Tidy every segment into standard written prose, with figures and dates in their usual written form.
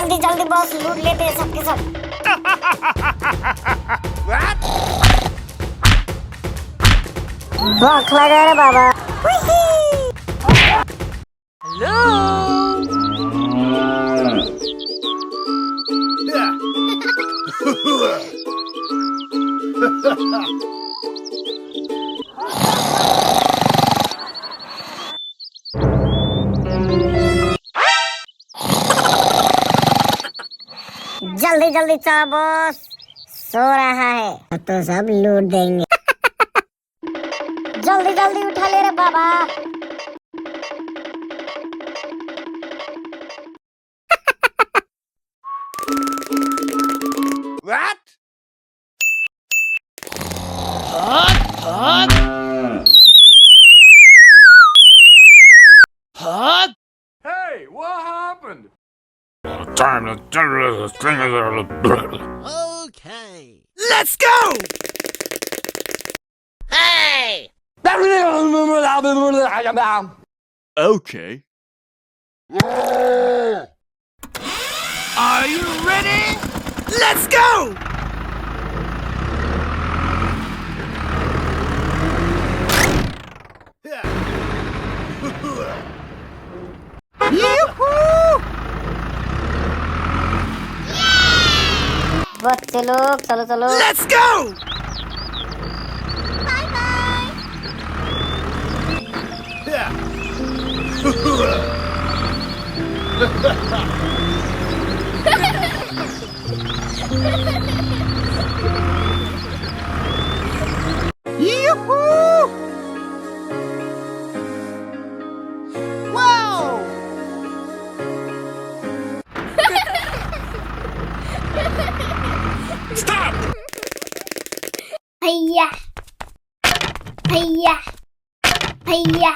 जल्दी जल्दी बॉस लूट लेते हैं सबके सब। भूख लगा रे बाबा। जल्दी जल्दी चलो बॉस, सो रहा है तो सब लूट देंगे। जल्दी जल्दी उठा ले रे बाबा। What? Hey, what happened? Time to this thing. Okay. Let's go! Hey! Okay. Are you ready? Let's go! बच्चे लोग चलो चलो। Let's go! Bye bye. Wow! Stop! भैया भैया भैया।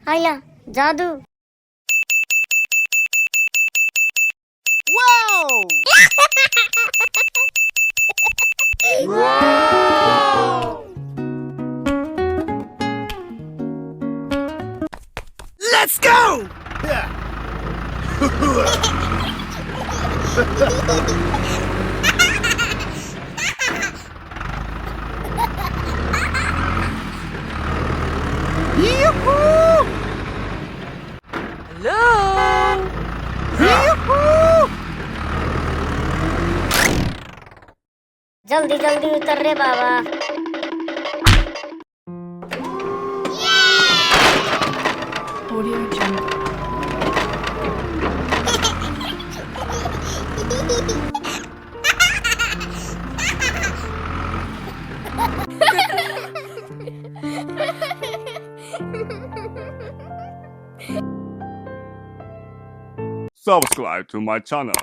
आया जादू। Wow! Let's go! जल्दी जल्दी उतर रे बाबा। Subscribe to my channel.